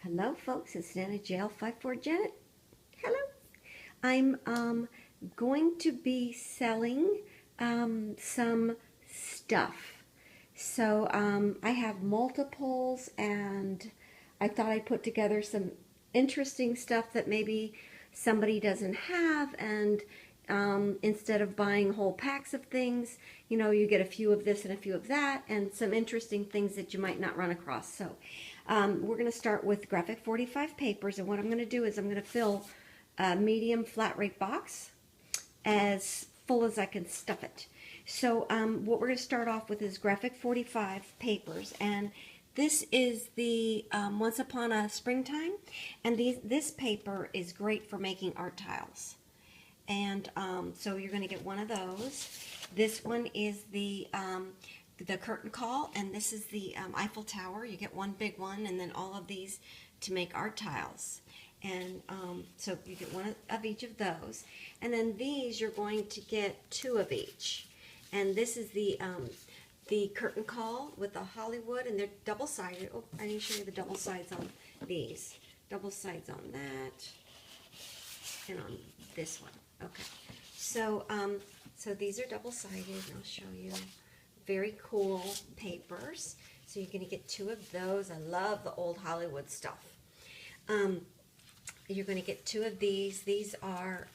Hello, folks. It's Nana JL54 Janet. Hello. I'm going to be selling some stuff. So I have multiples, and I thought I'd put together some interesting stuff that maybe somebody doesn't have, and instead of buying whole packs of things, you get a few of this and a few of that, and some interesting things that you might not run across. So we're going to start with Graphic 45 papers, and what I'm going to do is I'm going to fill a medium flat rate box as full as I can stuff it. So what we're going to start off with is Graphic 45 papers, and this is the Once Upon a Springtime, and this paper is great for making art tiles. And so you're going to get one of those. This one is the curtain call, and this is the Eiffel Tower. You get one big one, and then all of these to make art tiles. And so you get one of each of those. And then these, you're going to get two of each. And this is the curtain call with the Hollywood, and they're double-sided. Oh, I need to show you the double sides on these. Double sides on that, and on this one. Okay, so so these are double-sided, and I'll show you. Very cool papers. So you're going to get two of those. I love the old Hollywood stuff. You're going to get two of these. These are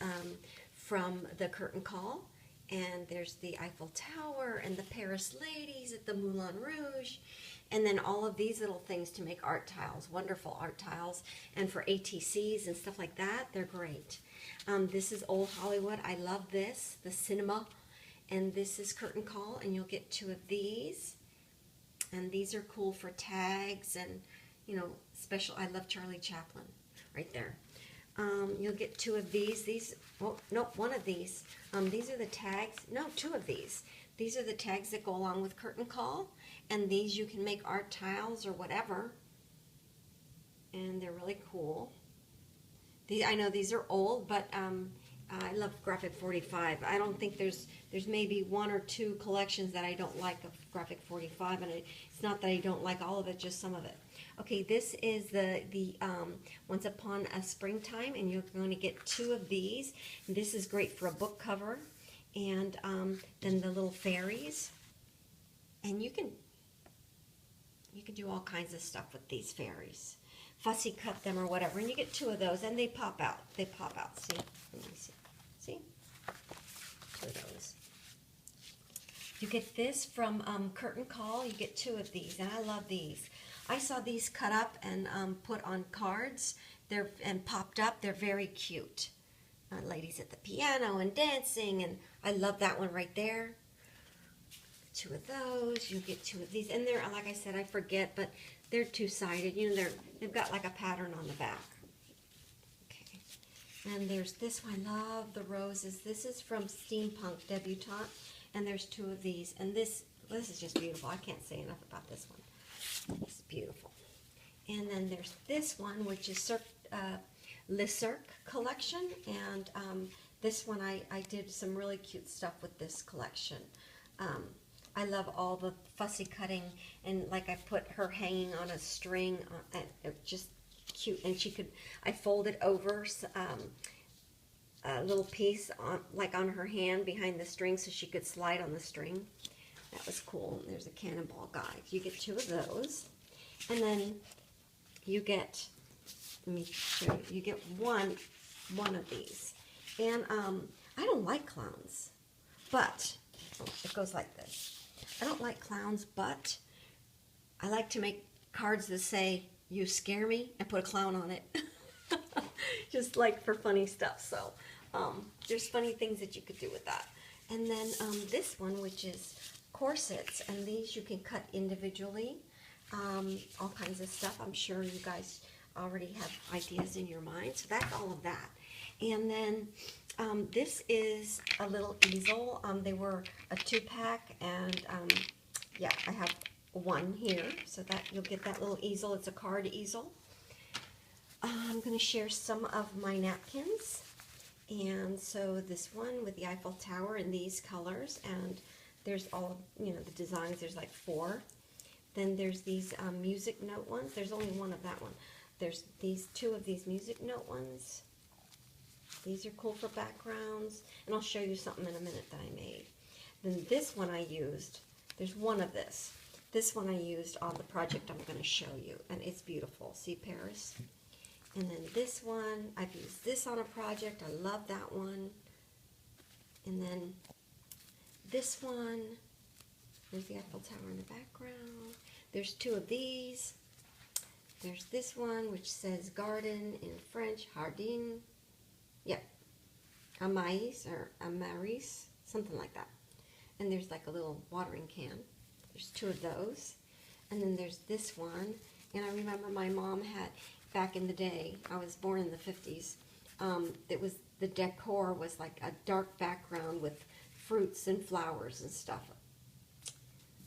from the curtain call, and there's the Eiffel Tower and the Paris ladies at the Moulin Rouge, and then all of these little things to make art tiles, wonderful art tiles, and for ATCs and stuff like that, they're great. This is old Hollywood. I love this, the cinema, and this is curtain call, and you'll get two of these, and these are cool for tags and, special. I love Charlie Chaplin right there. You'll get two of these. One of these. These are the tags. No, two of these. These are the tags that go along with curtain call, and these you can make art tiles or whatever, and they're really cool. I know these are old, but I love Graphic 45. I don't think there's maybe one or two collections that I don't like of Graphic 45, and it's not that I don't like all of it, just some of it. Okay, this is the Once Upon a Springtime, and you're going to get two of these. And this is great for a book cover, and then the little fairies, and you can do all kinds of stuff with these fairies. Fussy cut them or whatever, and you get two of those, and they pop out. They pop out. See? Let me see. See? Two of those. You get this from Curtain Call. You get two of these, and I love these. I saw these cut up and put on cards. And popped up. They're very cute. Ladies at the piano and dancing, and I love that one right there. Two of those. You get two of these, and they're, like I said, I forget, but they're two-sided. They've got like a pattern on the back. Okay. And there's this one. I love the roses. This is from Steampunk Debutante, and there's two of these. And this is just beautiful. I can't say enough about this one. It's beautiful. And then there's this one, which is Le Cirque collection, and this one I did some really cute stuff with this collection. I love all the fussy cutting, and like I put her hanging on a string, just cute. And I folded over a little piece on her hand behind the string, so she could slide on the string. That was cool. And there's a cannonball guide. You get two of those, and then you get. Let me show you. You get one of these, and I don't like clowns, but it goes like this. I don't like clowns, but I like to make cards that say, "You scare me," and put a clown on it. Just like for funny stuff. So there's funny things that you could do with that. And then this one, which is corsets, and these you can cut individually. All kinds of stuff. I'm sure you guys already have ideas in your mind. So that's all of that. And then this is a little easel. They were a 2-pack, and yeah, I have one here, so that you'll get that little easel. It's a card easel. I'm going to share some of my napkins, and so this one with the Eiffel Tower in these colors, and there's all the designs. There's like 4. Then there's these music note ones. There's only one of that one. there's these two of these music note ones. These are cool for backgrounds, and I'll show you something in a minute that I made. Then this one I used, there's one of this. This one I used on the project I'm going to show you, and it's beautiful. See Paris? And then this one, I've used this on a project. I love that one. And then this one, there's the Eiffel Tower in the background. There's two of these. There's this one, which says garden in French, jardin. Yep, Amais or Amaris, something like that. And there's like a little watering can. There's two of those. And then there's this one. And I remember my mom had, back in the day, I was born in the 50s, the decor was like a dark background with fruits and flowers and stuff.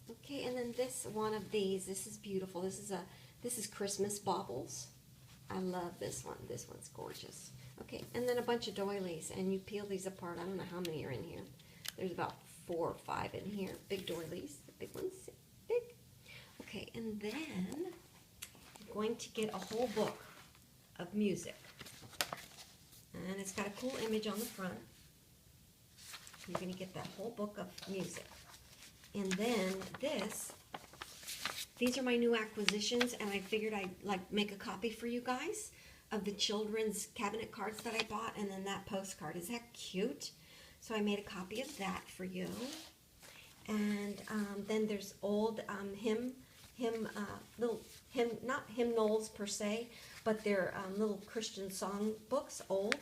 Okay, and then this one of these, this is beautiful. This is Christmas baubles. I love this one. This one's gorgeous. Okay, and then a bunch of doilies, and you peel these apart. I don't know how many are in here. There's about 4 or 5 in here. Big doilies, the big ones, big. Okay, and then I'm going to get a whole book of music. And it's got a cool image on the front. You're going to get that whole book of music. And then these are my new acquisitions, and I figured I'd like make a copy for you guys of the children's cabinet cards that I bought, and then that postcard. Is that cute? So I made a copy of that for you. And then there's old not hymnals per se, but they're little Christian song books, old.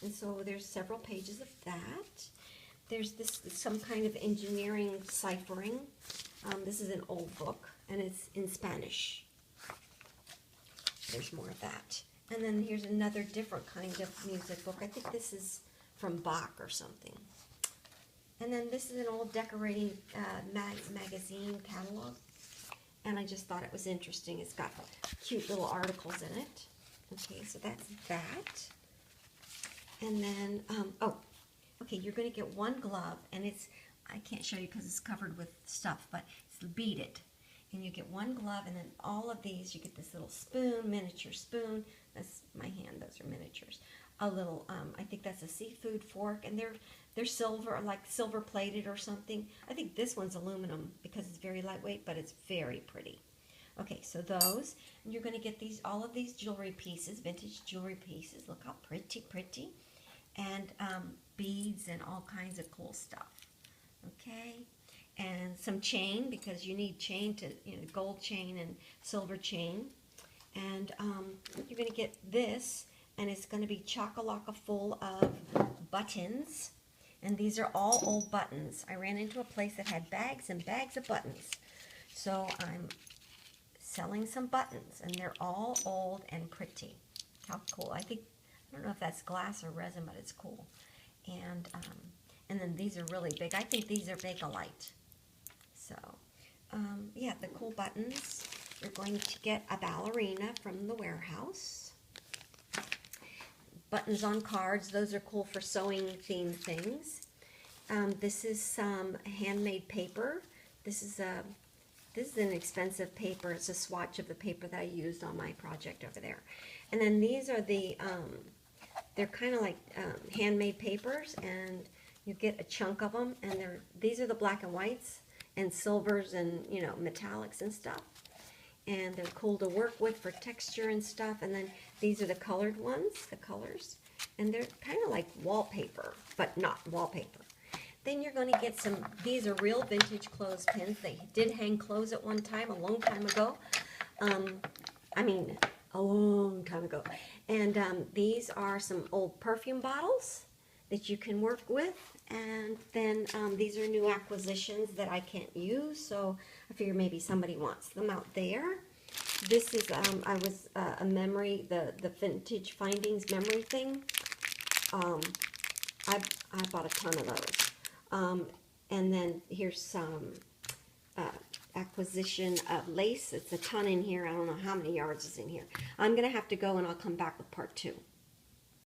And so there's several pages of that. There's some kind of engineering ciphering. This is an old book, and it's in Spanish. There's more of that. And then here's another different kind of music book. I think this is from Bach or something. And then this is an old decorating magazine catalog. And I just thought it was interesting. It's got cute little articles in it. Okay, so that's that. And then, okay, you're going to get one glove, and I can't show you because it's covered with stuff, but it's beaded. And you get one glove, and then all of these, you get this little spoon, miniature spoon. That's my hand, those are miniatures. A little, I think that's a seafood fork, and they're silver, like silver plated or something. I think this one's aluminum because it's very lightweight, but it's very pretty. Okay, so those, and you're going to get all of these jewelry pieces, vintage jewelry pieces. Look how pretty, pretty. And beads and all kinds of cool stuff. Okay, and some chain, because you need chain to, gold chain and silver chain. And you're going to get this, and it's going to be chock-a-lock full of buttons. And these are all old buttons. I ran into a place that had bags and bags of buttons. So I'm selling some buttons, and they're all old and pretty. How cool. I don't know if that's glass or resin, but it's cool. And then these are really big. I think these are Bakelite. So, yeah, the cool buttons. You're going to get a ballerina from the warehouse. Buttons on cards. Those are cool for sewing themed things. This is some handmade paper. This is an expensive paper. It's a swatch of the paper that I used on my project over there. And then these are they're kind of like handmade papers, and you get a chunk of them, and these are the black and whites and silvers and metallics and stuff, and they're cool to work with for texture and stuff. And then these are the colored ones, the colors, and they're kind of like wallpaper, but not wallpaper. Then you're going to get these are real vintage clothespins. They did hang clothes at one time, a long time ago. A long time ago. And these are some old perfume bottles that you can work with. And then these are new acquisitions that I can't use, so I figure maybe somebody wants them out there. This is, I was a memory, the Vintage Findings memory thing. I bought a ton of those. And then here's some acquisition of lace. It's a ton in here. I don't know how many yards is in here. I'm going to have to go, and I'll come back with part 2.